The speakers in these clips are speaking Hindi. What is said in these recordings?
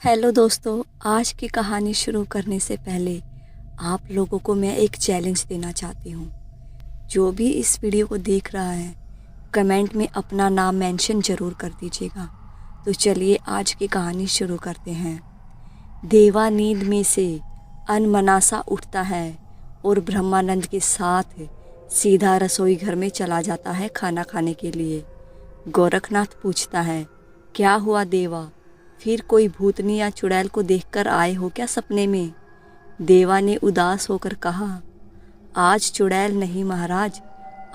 हेलो दोस्तों, आज की कहानी शुरू करने से पहले आप लोगों को मैं एक चैलेंज देना चाहती हूँ। जो भी इस वीडियो को देख रहा है कमेंट में अपना नाम मेंशन ज़रूर कर दीजिएगा। तो चलिए आज की कहानी शुरू करते हैं। देवा नींद में से अनमनासा उठता है और ब्रह्मानंद के साथ सीधा रसोई घर में चला जाता है खाना खाने के लिए। गोरखनाथ पूछता है, क्या हुआ देवा, फिर कोई भूतनी या चुड़ैल को देखकर आए हो क्या सपने में? देवा ने उदास होकर कहा, आज चुड़ैल नहीं महाराज,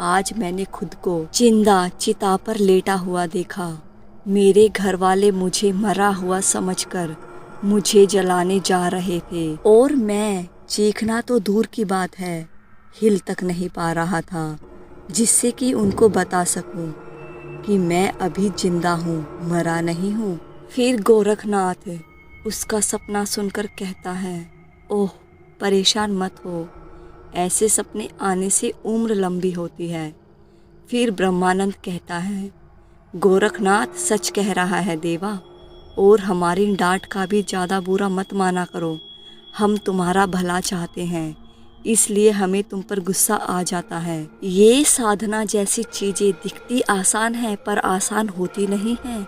आज मैंने खुद को जिंदा चिता पर लेटा हुआ देखा। मेरे घर वाले मुझे मरा हुआ समझकर मुझे जलाने जा रहे थे और मैं चीखना तो दूर की बात है, हिल तक नहीं पा रहा था जिससे कि उनको बता सकूं कि मैं अभी जिंदा हूँ, मरा नहीं हूँ। फिर गोरखनाथ उसका सपना सुनकर कहता है, ओह परेशान मत हो, ऐसे सपने आने से उम्र लंबी होती है। फिर ब्रह्मानंद कहता है, गोरखनाथ सच कह रहा है देवा, और हमारी डांट का भी ज़्यादा बुरा मत माना करो। हम तुम्हारा भला चाहते हैं, इसलिए हमें तुम पर गुस्सा आ जाता है। ये साधना जैसी चीज़ें दिखती आसान है पर आसान होती नहीं है।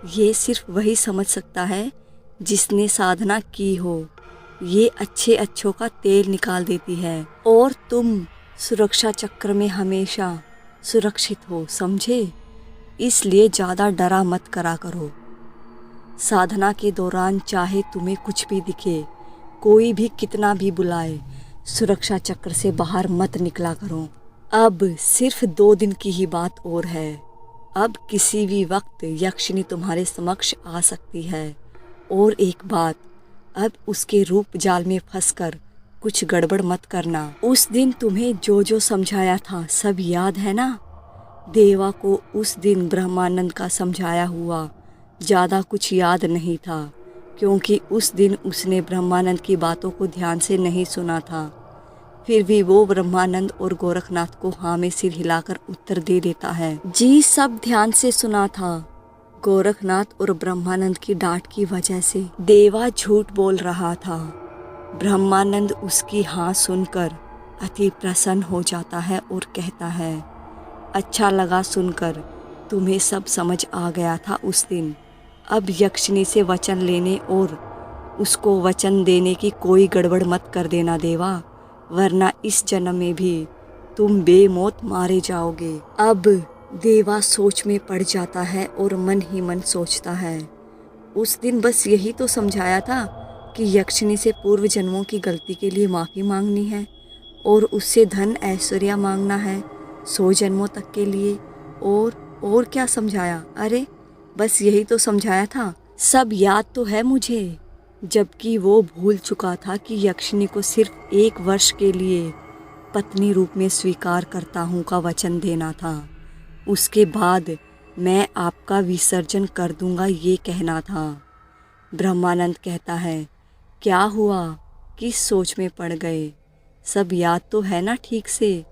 ये सिर्फ वही समझ सकता है जिसने साधना की हो। ये अच्छे अच्छों का तेल निकाल देती है और तुम सुरक्षा चक्र में हमेशा सुरक्षित हो, समझे? इसलिए ज़्यादा डरा मत करा करो। साधना के दौरान चाहे तुम्हें कुछ भी दिखे, कोई भी कितना भी बुलाए, सुरक्षा चक्र से बाहर मत निकला करो। अब सिर्फ 2 दिन की ही बात और है। अब किसी भी वक्त यक्षिनी तुम्हारे समक्ष आ सकती है। और एक बात, अब उसके रूप जाल में फंसकर कुछ गड़बड़ मत करना। उस दिन तुम्हें जो जो समझाया था सब याद है ना? देवा को उस दिन ब्रह्मानंद का समझाया हुआ ज़्यादा कुछ याद नहीं था, क्योंकि उस दिन उसने ब्रह्मानंद की बातों को ध्यान से नहीं सुना था। फिर भी वो ब्रह्मानंद और गोरखनाथ को हाँ में सिर हिलाकर उत्तर दे देता है, जी सब ध्यान से सुना था। गोरखनाथ और ब्रह्मानंद की डांट की वजह से देवा झूठ बोल रहा था। ब्रह्मानंद उसकी हाँ सुनकर अति प्रसन्न हो जाता है और कहता है, अच्छा लगा सुनकर, तुम्हें सब समझ आ गया था उस दिन। अब यक्षिनी से वचन लेने और उसको वचन देने की कोई गड़बड़ मत कर देना देवा, वरना इस जन्म में भी तुम बेमौत मारे जाओगे। अब देवा सोच में पड़ जाता है और मन ही मन सोचता है, उस दिन बस यही तो समझाया था कि यक्षिनी से पूर्व जन्मों की गलती के लिए माफ़ी मांगनी है और उससे धन ऐश्वर्या मांगना है 100 जन्मों तक के लिए। और क्या समझाया? अरे बस यही तो समझाया था, सब याद तो है मुझे। जबकि वो भूल चुका था कि यक्षिनी को सिर्फ 1 वर्ष के लिए पत्नी रूप में स्वीकार करता हूँ का वचन देना था। उसके बाद मैं आपका विसर्जन कर दूंगा ये कहना था। ब्रह्मानंद कहता है, क्या हुआ, किस सोच में पड़ गए? सब याद तो है ना ठीक से?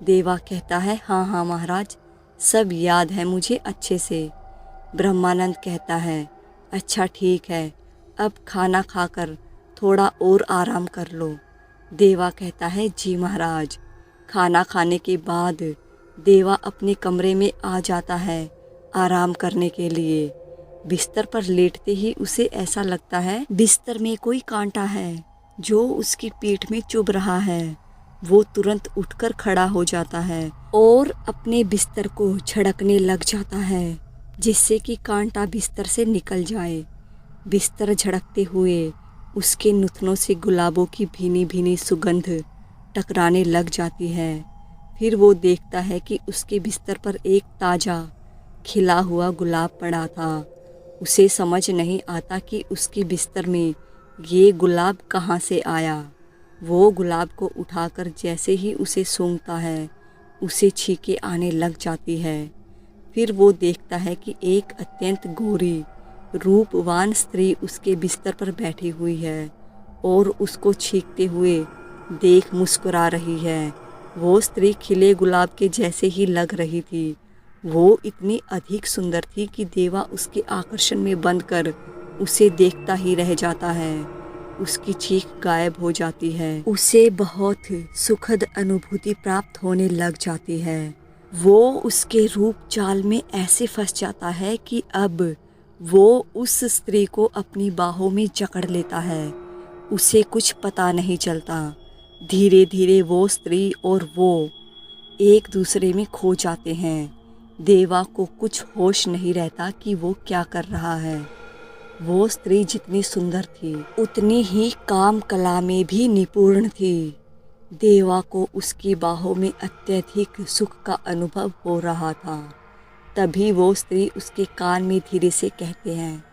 देवा कहता है, हाँ हाँ महाराज, सब याद है मुझे अच्छे से। ब्रह्मानंद कहता है, अच्छा ठीक है, अब खाना खाकर थोड़ा और आराम कर लो। देवा कहता है, जी महाराज। खाना खाने के बाद देवा अपने कमरे में आ जाता है आराम करने के लिए। बिस्तर पर लेटते ही उसे ऐसा लगता है बिस्तर में कोई कांटा है जो उसकी पीठ में चुभ रहा है। वो तुरंत उठकर खड़ा हो जाता है और अपने बिस्तर को झड़कने लग जाता है जिससे कि कांटा बिस्तर से निकल जाए। बिस्तर झड़कते हुए उसके नुथनों से गुलाबों की भीनी भीनी सुगंध टकराने लग जाती है। फिर वो देखता है कि उसके बिस्तर पर एक ताज़ा खिला हुआ गुलाब पड़ा था। उसे समझ नहीं आता कि उसके बिस्तर में ये गुलाब कहाँ से आया। वो गुलाब को उठाकर जैसे ही उसे सूंघता है, उसे छींके आने लग जाती है। फिर वो देखता है कि एक अत्यंत गोरी रूपवान स्त्री उसके बिस्तर पर बैठी हुई है और उसको छींकते हुए देख मुस्कुरा रही है। वो स्त्री खिले गुलाब के जैसे ही लग रही थी। वो इतनी अधिक सुंदर थी कि देवा उसके आकर्षण में बंधकर उसे देखता ही रह जाता है। उसकी चीख गायब हो जाती है। उसे बहुत सुखद अनुभूति प्राप्त होने लग जाती है। वो उसके रूप जाल में ऐसे फंस जाता है कि अब वो उस स्त्री को अपनी बाहों में जकड़ लेता है। उसे कुछ पता नहीं चलता। धीरे धीरे वो स्त्री और वो एक दूसरे में खो जाते हैं। देवा को कुछ होश नहीं रहता कि वो क्या कर रहा है। वो स्त्री जितनी सुंदर थी उतनी ही काम कला में भी निपुण थी। देवा को उसकी बाहों में अत्यधिक सुख का अनुभव हो रहा था। तभी वो स्त्री उसके कान में धीरे से कहते हैं,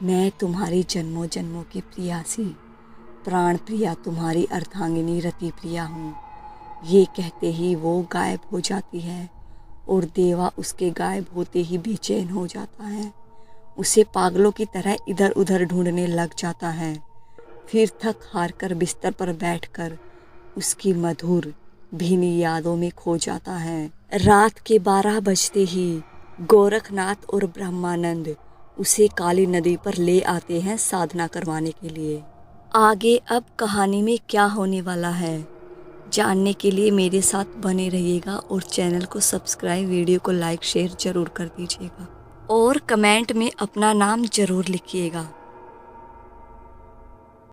मैं तुम्हारी जन्मों जन्मों की प्रियासी, प्राण प्रिया तुम्हारी अर्धांगिनी रति प्रिया हूँ। ये कहते ही वो गायब हो जाती है और देवा उसके गायब होते ही बेचैन हो जाता है। उसे पागलों की तरह इधर उधर ढूंढने लग जाता है। फिर थक हार कर बिस्तर पर बैठकर उसकी मधुर भीनी यादों में खो जाता है। रात के 12 बजते ही गोरखनाथ और ब्रह्मानंद उसे काली नदी पर ले आते हैं साधना करवाने के लिए। आगे अब कहानी में क्या होने वाला है जानने के लिए मेरे साथ बने रहिएगा और चैनल को सब्सक्राइब, वीडियो को लाइक शेयर ज़रूर कर दीजिएगा और कमेंट में अपना नाम ज़रूर लिखिएगा।